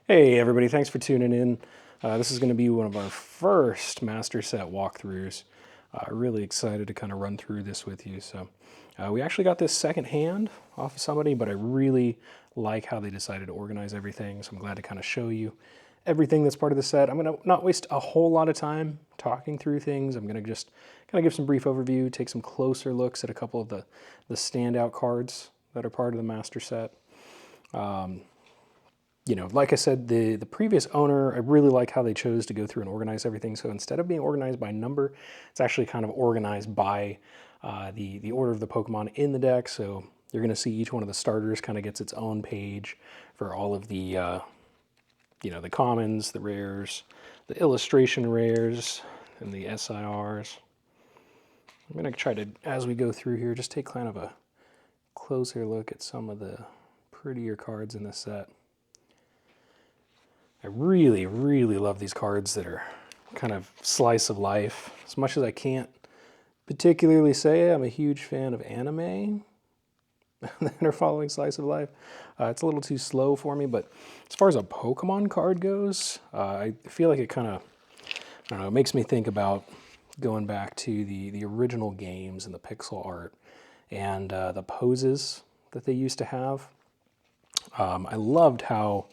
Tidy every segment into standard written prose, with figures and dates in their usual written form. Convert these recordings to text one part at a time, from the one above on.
Hey everybody, thanks for tuning in. This is going to be one of our first master set walkthroughs. Really excited to kind of run through this with you. We actually got this second hand off of somebody, but I really like how they decided to organize everything. So I'm glad to kind of show you everything that's part of the set. I'm going to not waste a whole lot of time talking through things. I'm going to just kind of give some brief overview, take some closer looks at a couple of the standout cards that are part of the master set. Like I said, the previous owner, I really like how they chose to go through and organize everything. So instead of being organized by number, it's actually kind of organized by the order of the Pokemon in the deck. So you're going to see each one of the starters kind of gets its own page for all of the, the commons, the rares, the illustration rares, and the SIRs. I'm going to try to, as we go through here, just take kind of a closer look at some of the prettier cards in this set. I really, really love these cards that are kind of slice of life. As much as I can't particularly say I'm a huge fan of anime that are following slice of life, it's a little too slow for me. But as far as a Pokemon card goes, I feel like it kind of, I don't know, it makes me think about going back to the original games and the pixel art and the poses that they used to have. I loved how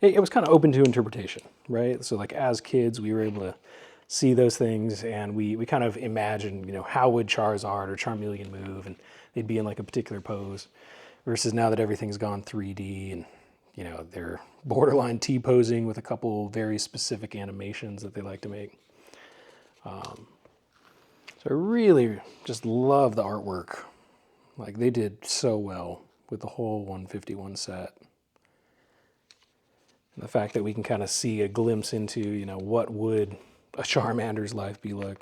it was kind of open to interpretation, right? So like as kids, we were able to see those things and we kind of imagined, how would Charizard or Charmeleon move, and they'd be in like a particular pose, versus now that everything's gone 3D and, they're borderline T-posing with a couple very specific animations that they like to make. So I really just love the artwork. Like they did so well with the whole 151 set. The fact that we can kind of see a glimpse into, what would a Charmander's life be like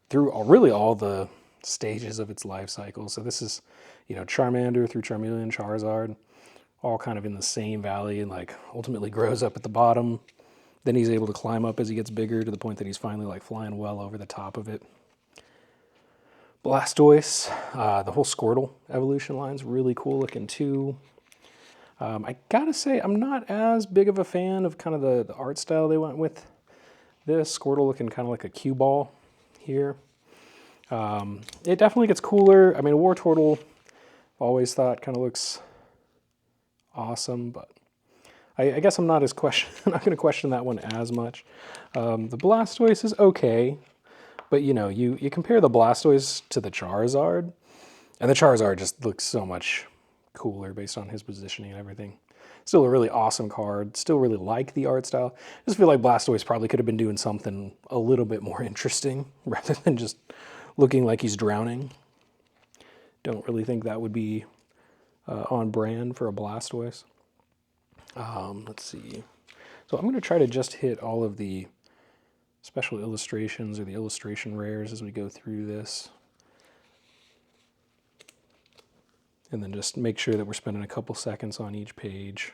through really all the stages of its life cycle. So this is, Charmander through Charmeleon, Charizard, all kind of in the same valley, and like ultimately grows up at the bottom. Then he's able to climb up as he gets bigger to the point that he's finally like flying well over the top of it. Blastoise, the whole Squirtle evolution line's really cool looking too. I gotta say, I'm not as big of a fan of kind of the art style they went with this. Squirtle looking kind of like a cue ball here. It definitely gets cooler. I mean, Wartortle, I've always thought kind of looks awesome, but I guess I'm not not going to question that one as much. The Blastoise is okay, but you compare the Blastoise to the Charizard, and the Charizard just looks so much cooler based on his positioning and everything. Still a really awesome card. Still really like the art style. Just feel like Blastoise probably could have been doing something a little bit more interesting rather than just looking like he's drowning. Don't really think that would be on brand for a Blastoise. Let's see. So I'm going to try to just hit all of the special illustrations or the illustration rares as we go through this. And then just make sure that we're spending a couple seconds on each page.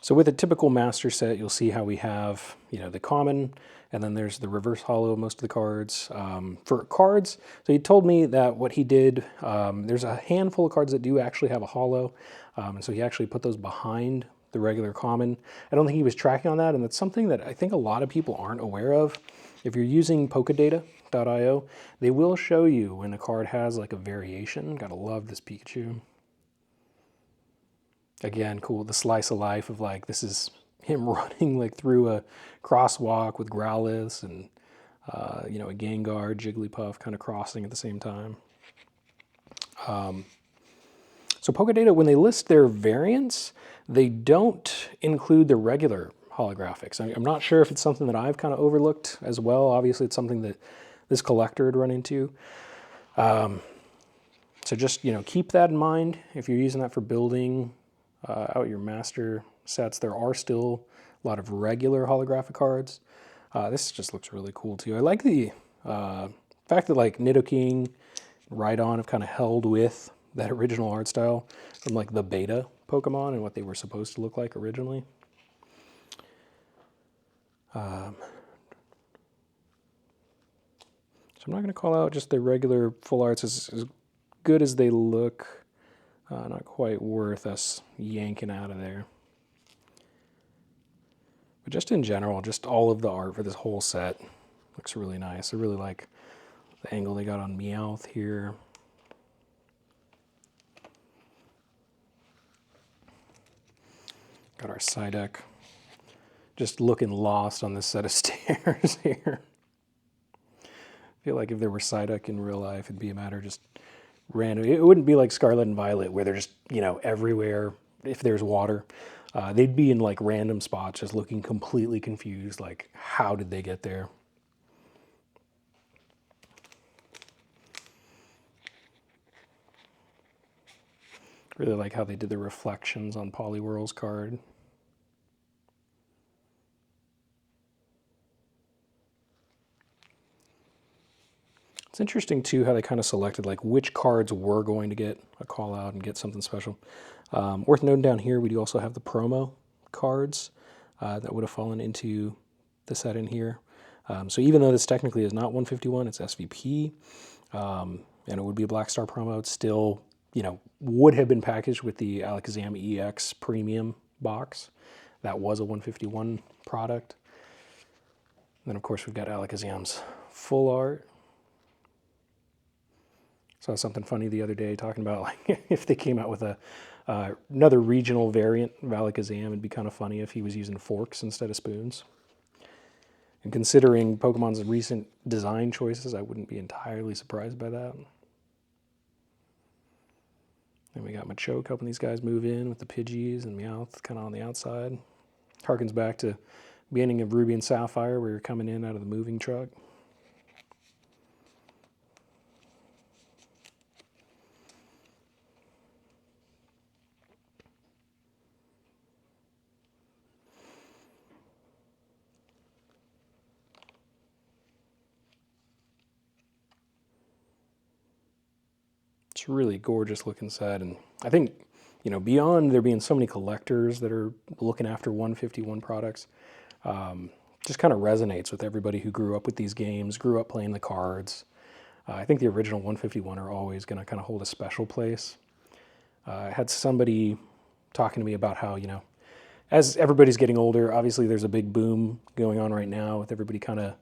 So with a typical master set, you'll see how we have, the common, and then there's the reverse holo of most of the cards. For cards, so he told me that what he did, there's a handful of cards that do actually have a holo, and so he actually put those behind the regular common. I don't think he was tracking on that, and that's something that I think a lot of people aren't aware of. If you're using Pokedata.io, they will show you when a card has like a variation. Gotta love this Pikachu. Again, cool, the slice of life of like, this is him running like through a crosswalk with Growlithe and, a Gengar, Jigglypuff kind of crossing at the same time. So Pokedata, when they list their variants, they don't include the regular holographics. I'm not sure if it's something that I've kind of overlooked as well. Obviously, it's something that this collector had run into. So just, keep that in mind if you're using that for building out your master sets. There are still a lot of regular holographic cards. This just looks really cool too. I like the fact that like Nidoking, Rhydon have kind of held with that original art style from like the beta Pokemon and what they were supposed to look like originally. So I'm not going to call out just the regular full arts as good as they look. Not quite worth us yanking out of there. just in general, just all of the art for this whole set looks really nice. I really like the angle they got on Meowth here. Got our Psyduck just looking lost on this set of stairs here. I feel like if there were Psyduck in real life, it'd be a matter of just random. It wouldn't be like Scarlet and Violet where they're just, you know, everywhere if there's water. They'd be in like random spots just looking completely confused, like how did they get there? Really like how they did the reflections on Poliwhirl's card. It's interesting too how they kind of selected like which cards were going to get a call out and get something special. Worth noting down here, we do also have the promo cards that would have fallen into the set in here. So even though this technically is not 151, it's SVP, and it would be a Black Star promo, it's still, you know, would have been packaged with the Alakazam EX premium box. That was a 151 product. And then of course we've got Alakazam's full art. Saw something funny the other day talking about like if they came out with another regional variant of Alakazam, it'd be kind of funny if he was using forks instead of spoons. And considering Pokemon's recent design choices, I wouldn't be entirely surprised by that. Then we got Machoke helping these guys move in with the Pidgeys and Meowth kind of on the outside. Harkens back to the beginning of Ruby and Sapphire where you're coming in out of the moving truck. It's a really gorgeous looking set, and I think, you know, beyond there being so many collectors that are looking after 151 products, just kind of resonates with everybody who grew up with these games, grew up playing the cards. I think the original 151 are always going to kind of hold a special place. I had somebody talking to me about how, you know, as everybody's getting older, obviously there's a big boom going on right now with everybody kind of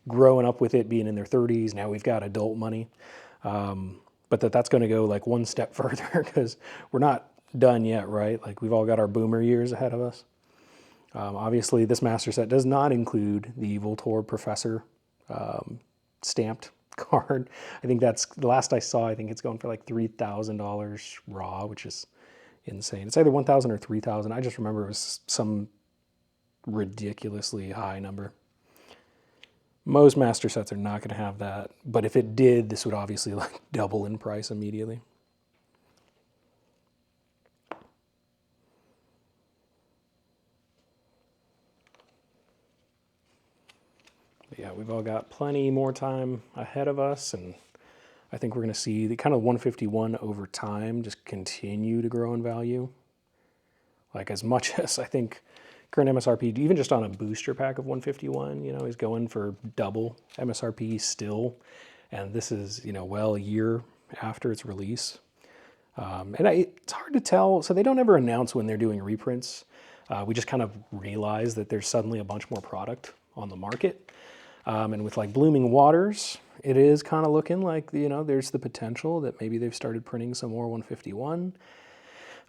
growing up with it, being in their 30s. Now we've got adult money. But that's going to go like one step further because we're not done yet, right? Like we've all got our boomer years ahead of us. Obviously, this master set does not include the Voltorb Professor stamped card. I think that's the last I saw. I think it's going for like $3,000 raw, which is insane. It's either 1,000 or 3,000. I just remember it was some ridiculously high number. Most master sets are not going to have that, but if it did, this would obviously like double in price immediately. But yeah, we've all got plenty more time ahead of us, and I think we're going to see the kind of 151 over time just continue to grow in value. Like as much as I think current MSRP, even just on a booster pack of 151, you know, is going for double MSRP still. And this is, you know, well a year after its release. It's hard to tell. So they don't ever announce when they're doing reprints. We just kind of realize that there's suddenly a bunch more product on the market. And with like Blooming Waters, it is kind of looking like, you know, there's the potential that maybe they've started printing some more 151.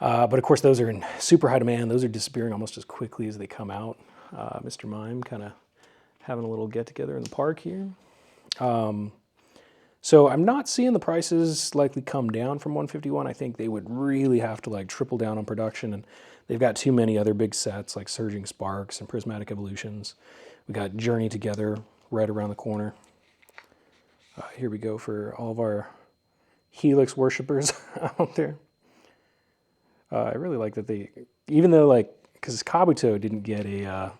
But of course, those are in super high demand. Those are disappearing almost as quickly as they come out. Mr. Mime kind of having a little get together in the park here. So I'm not seeing the prices likely come down from 151. I think they would really have to like triple down on production, and they've got too many other big sets like Surging Sparks and Prismatic Evolutions. We got Journey Together right around the corner. Here we go for all of our Helix worshippers out there. I really like that they, even though like, because Kabuto didn't get a,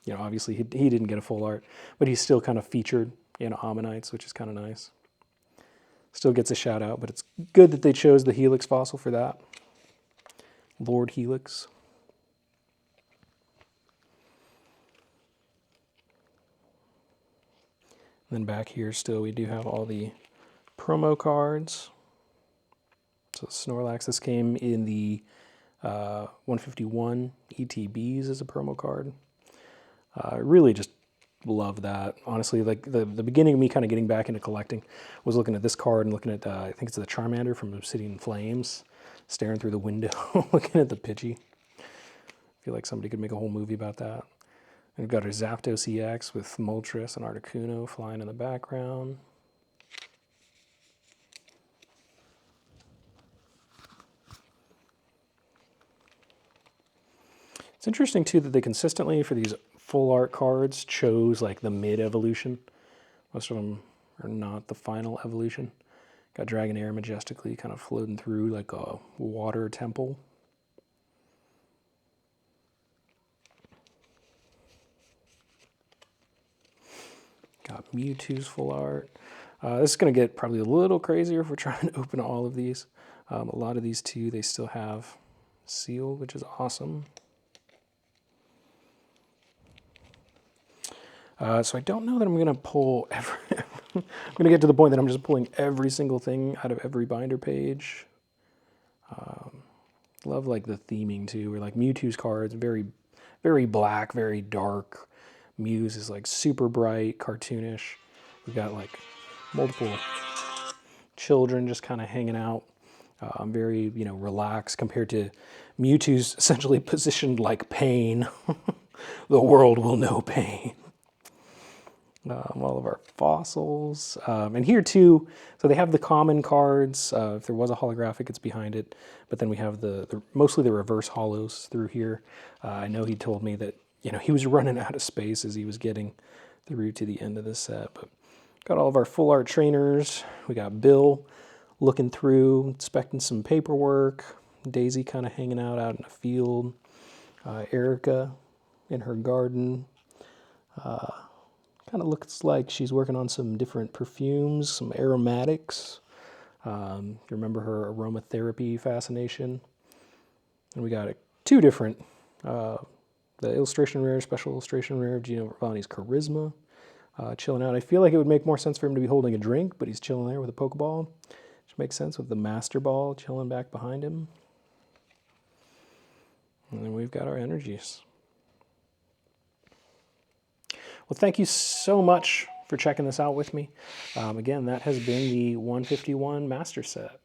you know, obviously he didn't get a full art, but he's still kind of featured in Ammonites, which is kind of nice. Still gets a shout out, but it's good that they chose the Helix fossil for that. Lord Helix. And then back here still we do have all the promo cards. So Snorlax, this came in the 151 ETBs as a promo card. I really just love that. Honestly, like the beginning of me kind of getting back into collecting was looking at this card and looking at, I think it's the Charmander from Obsidian Flames, staring through the window, looking at the Pidgey. I feel like somebody could make a whole movie about that. And we've got our Zapdos EX with Moltres and Articuno flying in the background. It's interesting too that they consistently, for these full art cards, chose like the mid evolution. Most of them are not the final evolution. Got Dragonair majestically kind of floating through like a water temple. Got Mewtwo's full art. This is going to get probably a little crazier if we're trying to open all of these. A lot of these too, they still have sealed, which is awesome. So I don't know that I'm going to pull every... I'm going to get to the point that I'm just pulling every single thing out of every binder page. Love like the theming too, where like Mewtwo's cards, very, very black, very dark. Mew's is like super bright, cartoonish. We've got like multiple children just kind of hanging out. Very, relaxed compared to Mewtwo's essentially positioned like pain. The world will know pain. All of our fossils. And here too, so they have the common cards. If there was a holographic, it's behind it. But then we have mostly the reverse holos through here. I know he told me that, he was running out of space as he was getting through to the end of the set. But got all of our full art trainers. We got Bill looking through, inspecting some paperwork. Daisy kind of hanging out in a field. Erica in her garden. Kind of looks like she's working on some different perfumes, some aromatics. You remember her aromatherapy fascination. And we got two different, the illustration rare, special illustration rare of Giovanni's Charisma, chilling out. I feel like it would make more sense for him to be holding a drink, but he's chilling there with a Pokeball, which makes sense with the Master Ball chilling back behind him. And then we've got our energies. Well, thank you so much for checking this out with me. Again, that has been the 151 Master Set.